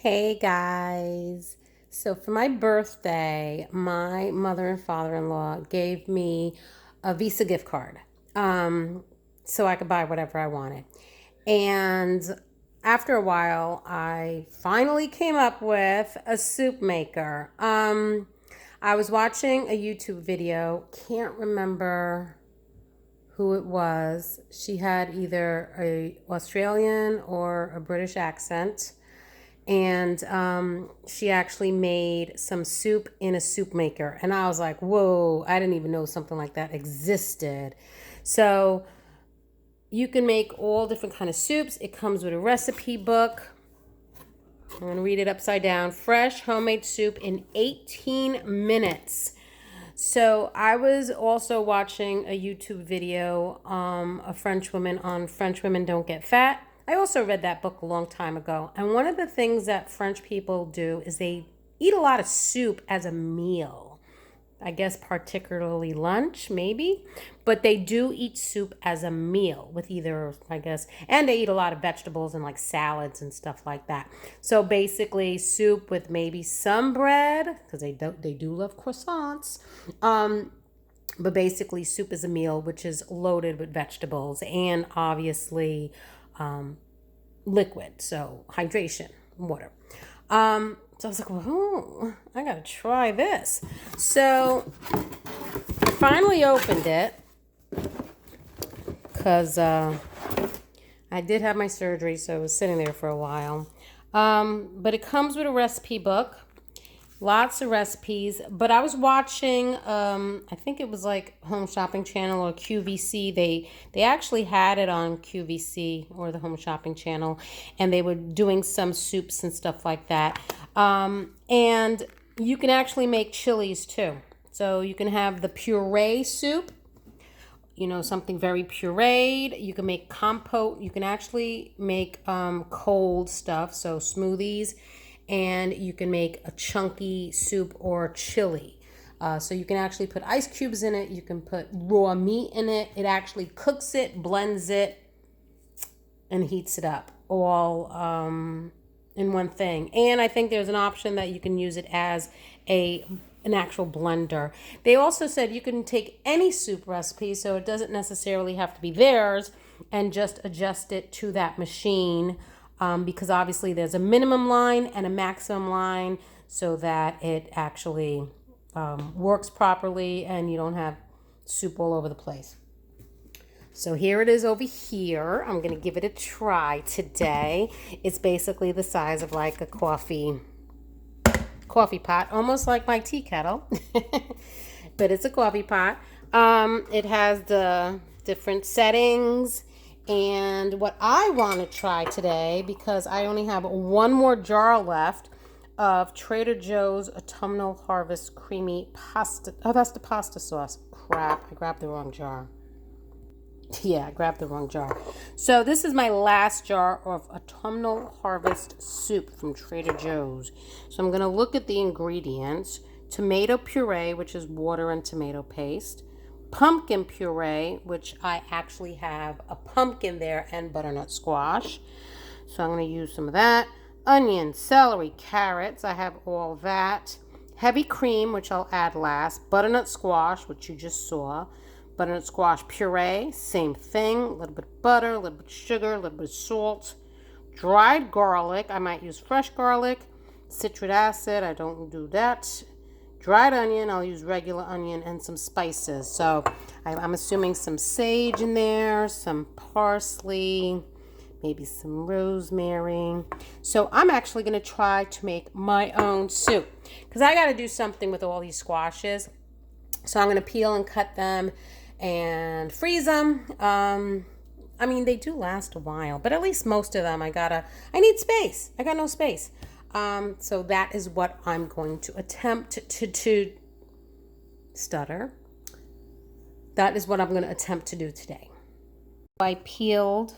Hey guys. So for my birthday, my mother and father-in-law gave me a Visa gift card. So I could buy whatever I wanted. And after a while, I finally came up with a soup maker. I was watching a YouTube video, can't remember who it was. She had either a Australian or a British accent, and she actually made some soup in a soup maker, and I was like, whoa, I didn't even know something like that existed. So you can make all different kind of soups. It comes with a recipe book. I'm going to read it upside down. Fresh homemade soup in 18 minutes. So I was also watching a YouTube video, a French woman on French Women Don't Get Fat. I also read that book a long time ago. And one of the things that French people do is they eat a lot of soup as a meal. I guess particularly lunch, maybe. But they do eat soup as a meal with either, I guess, and they eat a lot of vegetables and like salads and stuff like that. So basically soup with maybe some bread, because they do love croissants. But basically soup is a meal which is loaded with vegetables and obviously liquid, so hydration, water. So I was like, well, I gotta try this. So I finally opened it because I did have my surgery, so it was sitting there for a while. But it comes with a recipe book, lots of recipes. But I was watching, I think it was like Home Shopping Channel or QVC. They actually had it on QVC or the Home Shopping Channel, and they were doing some soups and stuff like that. And you can actually make chilies too. So you can have the puree soup, something very pureed. You can make compote. You can actually make cold stuff, so smoothies. And you can make a chunky soup or chili. So you can actually put ice cubes in it. You can put raw meat in it. It actually cooks it, blends it, and heats it up all in one thing. And I think there's an option that you can use it as an actual blender. They also said you can take any soup recipe, so it doesn't necessarily have to be theirs, and just adjust it to that machine. Because obviously there's a minimum line and a maximum line so that it actually works properly and you don't have soup all over the place. So here it is over here. I'm going to give it a try today. It's basically the size of like a coffee pot, almost like my tea kettle, but it's a coffee pot. It has the different settings. And what I want to try today, because I only have one more jar left of Trader Joe's Autumnal Harvest creamy pasta. Oh, that's the pasta sauce. Crap, I grabbed the wrong jar. Yeah, I grabbed the wrong jar. So this is my last jar of Autumnal Harvest soup from Trader Joe's. So I'm going to look at the ingredients. Tomato puree, which is water and tomato paste. Pumpkin puree, which I actually have a pumpkin there, and butternut squash. So I'm going to use some of that. Onion, celery, carrots. I have all that. Heavy cream, which I'll add last. Butternut squash, which you just saw. Butternut squash puree, same thing. A little bit of butter, a little bit of sugar, a little bit of salt. Dried garlic. I might use fresh garlic. Citric acid. I don't do that. Dried onion, I'll use regular onion, and some spices. So I'm assuming some sage in there, some parsley, maybe some rosemary. So I'm actually going to try to make my own soup because I got to do something with all these squashes. So I'm going to peel and cut them and freeze them. I mean, they do last a while, but at least most of them I need space. I got no space. So that is what I'm going to attempt to stutter. That is what I'm going to attempt to do today. I peeled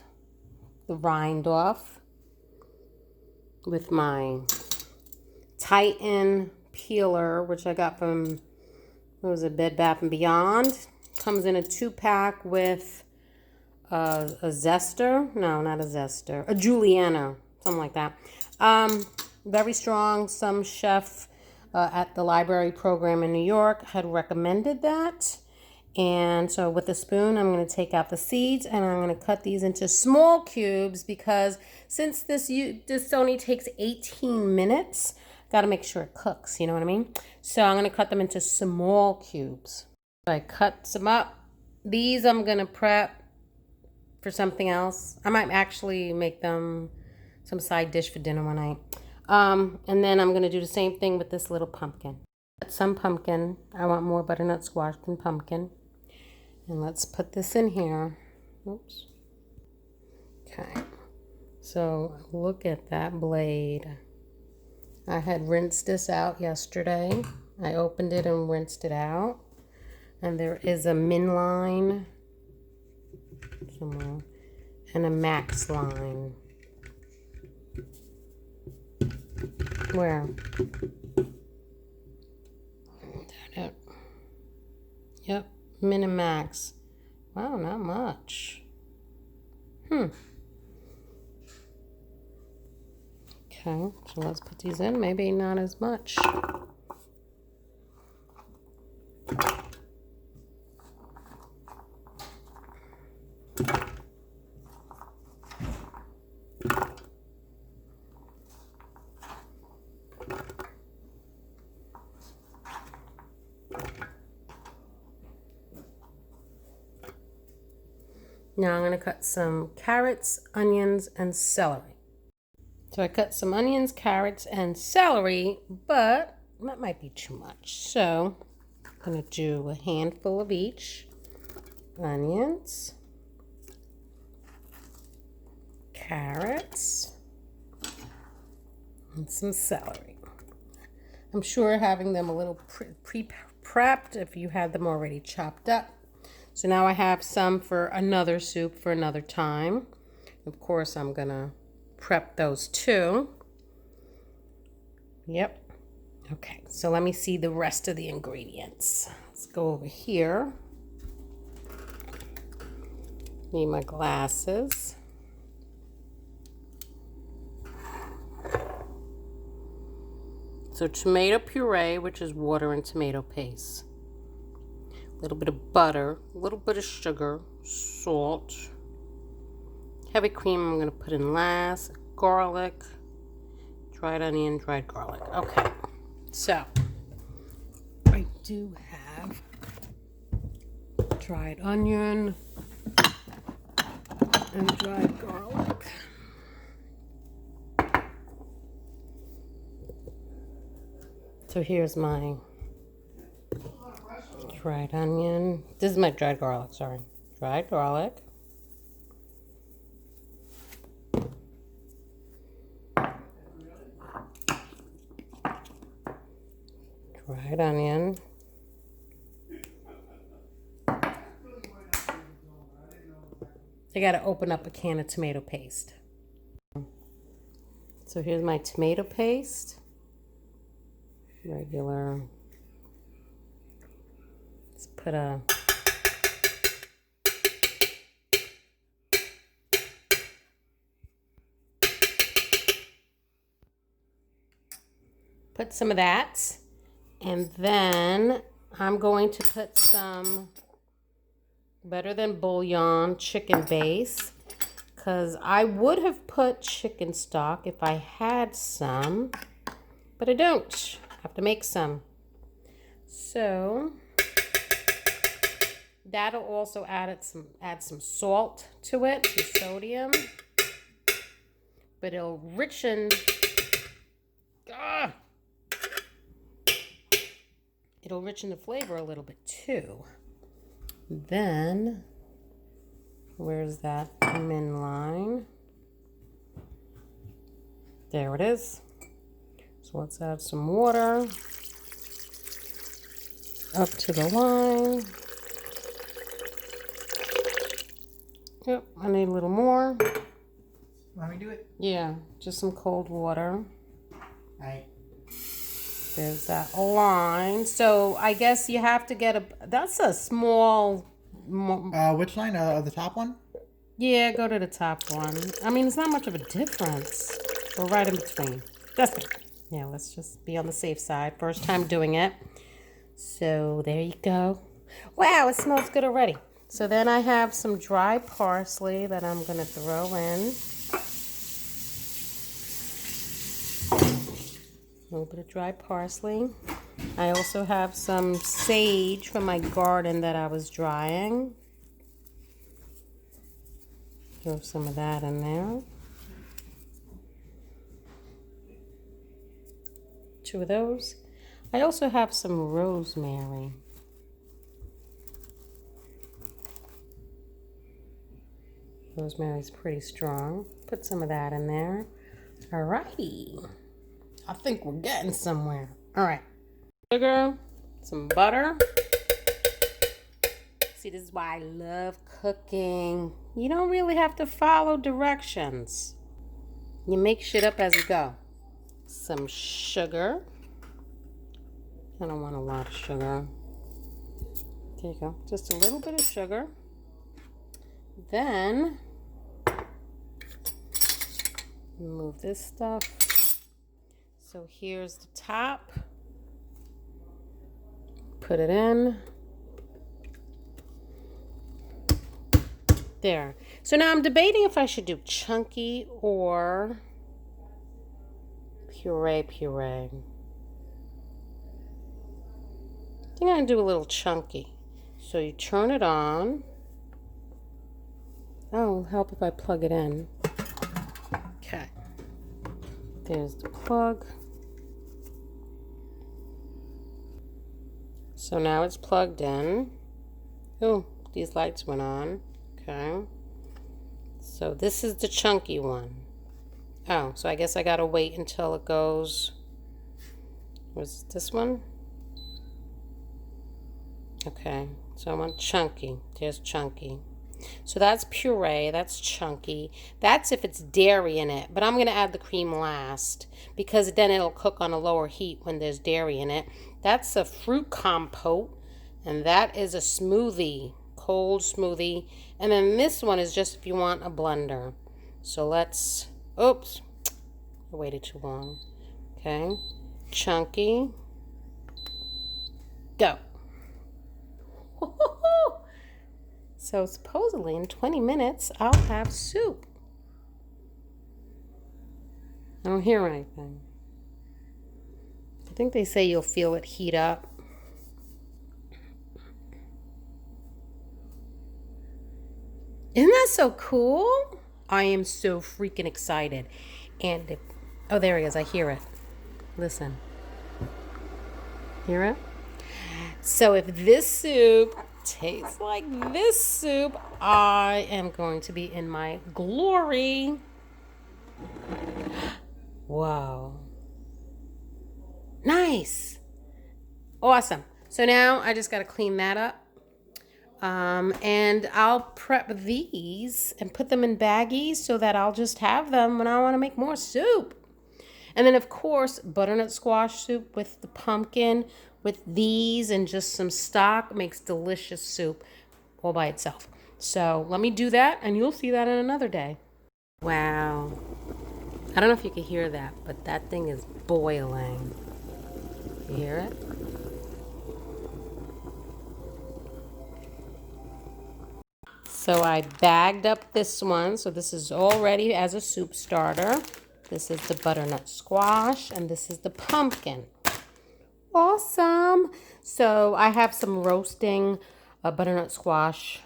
the rind off with my Titan peeler, which I got from, what was it, Bed Bath & Beyond. Comes in a 2-pack with a zester. No, not a zester. A Juliana, something like that. very strong. Some chef at the library program in New York had recommended that. And so with a spoon, I'm going to take out the seeds and I'm going to cut these into small cubes because since this only takes 18 minutes, got to make sure it cooks, you know what I mean? So I'm going to cut them into small cubes. So I cut some up. These I'm going to prep for something else. I might actually make them some side dish for dinner one night. And then I'm going to do the same thing with this little pumpkin. Some pumpkin. I want more butternut squash than pumpkin. And let's put this in here. Oops. Okay. So look at that blade. I had rinsed this out yesterday. I opened it and rinsed it out. And there is a min line somewhere and a max line. Where? That it. Yep. Min and max. Wow, not much. Okay, so let's put these in. Maybe not as much. Now I'm going to cut some carrots, onions, and celery. So I cut some onions, carrots, and celery, but that might be too much. So I'm going to do a handful of each. Onions, carrots, and some celery. I'm sure having them a little pre-prepped if you had them already chopped up. So now I have some for another soup for another time. Of course, I'm going to prep those too. Yep. Okay, so let me see the rest of the ingredients. Let's go over here. Need my glasses. So tomato puree, which is water and tomato paste. A little bit of butter, a little bit of sugar, salt, heavy cream I'm going to put in last, garlic, dried onion, dried garlic. Okay, so I do have dried onion and dried garlic. So here's my dried onion. This is my dried garlic, sorry. Dried garlic. Dried onion. I gotta open up a can of tomato paste. So here's my tomato paste. Regular. Let's put a some of that, and then I'm going to put some Better Than Bouillon chicken base, because I would have put chicken stock if I had some, but I don't. I have to make some. So that'll also add some salt to it, some sodium, but it'll richen. It'll richen the flavor a little bit too. Then, where's that min line? There it is. So let's add some water up to the line. Yep, I need a little more. Want me to do it? Yeah, just some cold water. All right. There's that line. So I guess you have to get that's a small. Which line? The top one? Yeah, go to the top one. I mean, it's not much of a difference. We're right in between. Yeah, let's just be on the safe side. First time doing it. So there you go. Wow, it smells good already. So then I have some dry parsley that I'm going to throw in. A little bit of dry parsley. I also have some sage from my garden that I was drying. Throw some of that in there. 2 of those. I also have some rosemary. Rosemary's pretty strong. Put some of that in there. Alrighty. I think we're getting somewhere. Alright. Sugar, some butter. See, this is why I love cooking. You don't really have to follow directions. You make shit up as you go. Some sugar. I don't want a lot of sugar. There you go. Just a little bit of sugar. Then, move this stuff. So here's the top. Put it in. There. So now I'm debating if I should do chunky or puree. I think I'm going to do a little chunky. So you turn it on. Oh, it'll help if I plug it in. Okay. There's the plug. So now it's plugged in. Oh, these lights went on. Okay. So this is the chunky one. Oh, so I guess I gotta wait until it goes. Was it this one? Okay, so I want chunky. There's chunky. So that's puree, that's chunky. That's if it's dairy in it, but I'm gonna add the cream last because then it'll cook on a lower heat when there's dairy in it. That's a fruit compote, and that is a smoothie, cold smoothie. And then this one is just if you want a blender. So let's, oops, I waited too long. Okay, chunky, go. So supposedly in 20 minutes, I'll have soup. I don't hear anything. I think they say you'll feel it heat up. Isn't that so cool? I am so freaking excited. And if, oh, there he is. I hear it. Listen. Hear it? So if this soup tastes like this soup, I am going to be in my glory. Wow. Nice. Awesome. So now I just got to clean that up. And I'll prep these and put them in baggies so that I'll just have them when I want to make more soup. And then, of course, butternut squash soup with the pumpkin, with these and just some stock makes delicious soup all by itself. So let me do that, and you'll see that in another day. Wow. I don't know if you can hear that, but that thing is boiling. You hear it? So I bagged up this one. So this is all ready as a soup starter. This is the butternut squash, and this is the pumpkin. Awesome. So I have some roasting butternut squash.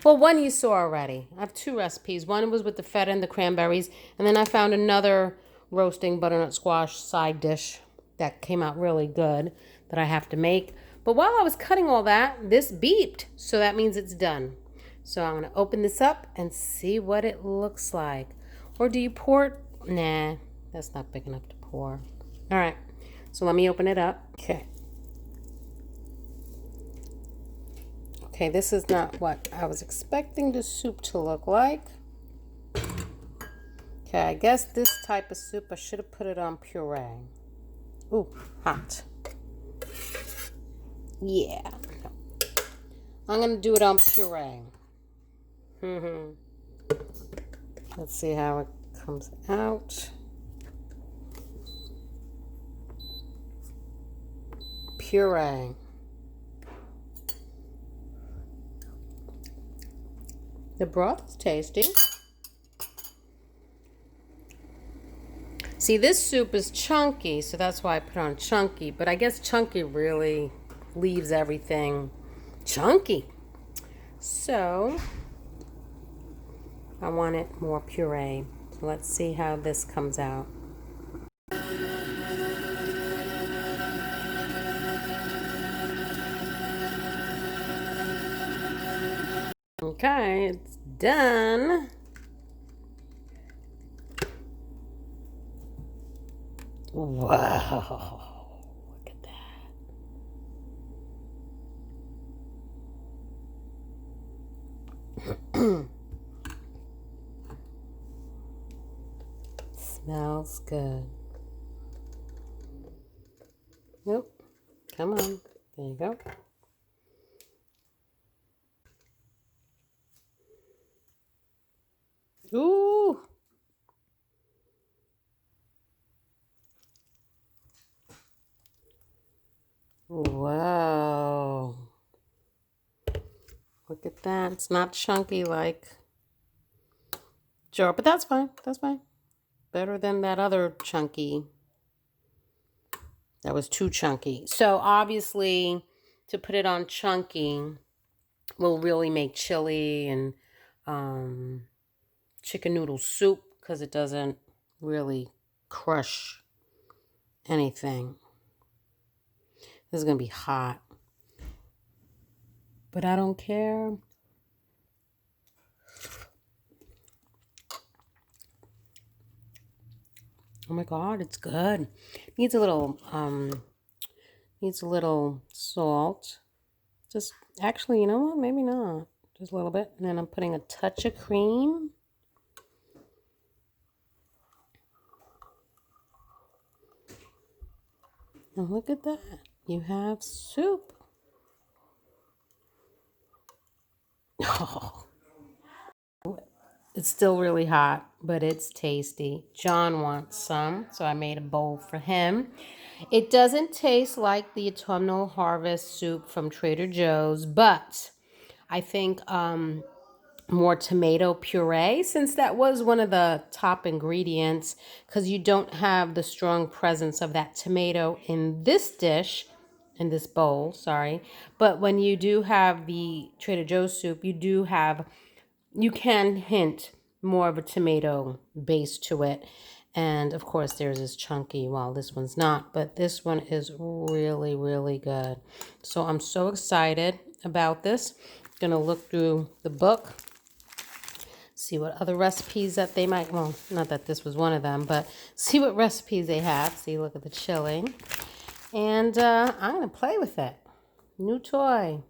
Well, one you saw already. I have 2 recipes. One was with the feta and the cranberries, and then I found another roasting butternut squash side dish that came out really good that I have to make. But while I was cutting all that, this beeped, so that means it's done. So I'm going to open this up and see what it looks like. Or do you pour it? Nah, that's not big enough to pour. All right, so let me open it up. Okay. Okay, this is not what I was expecting the soup to look like. Okay, I guess this type of soup, I should have put it on puree. Ooh, hot. Yeah. I'm going to do it on puree. Let's see how it comes out. puree. The broth is tasty. See, this soup is chunky, so that's why I put on chunky. But I guess chunky really leaves everything chunky. So I want it more puree. So let's see how this comes out. Okay, it's done. Wow, look at that. Smells good. Nope. Come on. There you go. Ooh. Wow. Look at that. It's not chunky like jar, but that's fine. That's fine. Better than that other chunky. That was too chunky. So obviously, to put it on chunky will really make chili and chicken noodle soup because it doesn't really crush anything. This is going to be hot. But I don't care. Oh my God, it's good. Needs a little salt. Just actually, you know what? Maybe not. Just a little bit. And then I'm putting a touch of cream. And look at that. You have soup. Oh. It's still really hot, but it's tasty. John wants some, so I made a bowl for him. It doesn't taste like the Autumnal Harvest soup from Trader Joe's, but I think more tomato puree, since that was one of the top ingredients, because you don't have the strong presence of that tomato in this dish, in this bowl, sorry. But when you do have the Trader Joe's soup, you can hint more of a tomato base to it. And of course theirs is chunky while this one's not, but this one is really, really good. So I'm so excited about this. Gonna look through the book, see what other recipes that they might, well, not that this was one of them, but see what recipes they have. See, look at the chili. And I'm gonna play with it. New toy.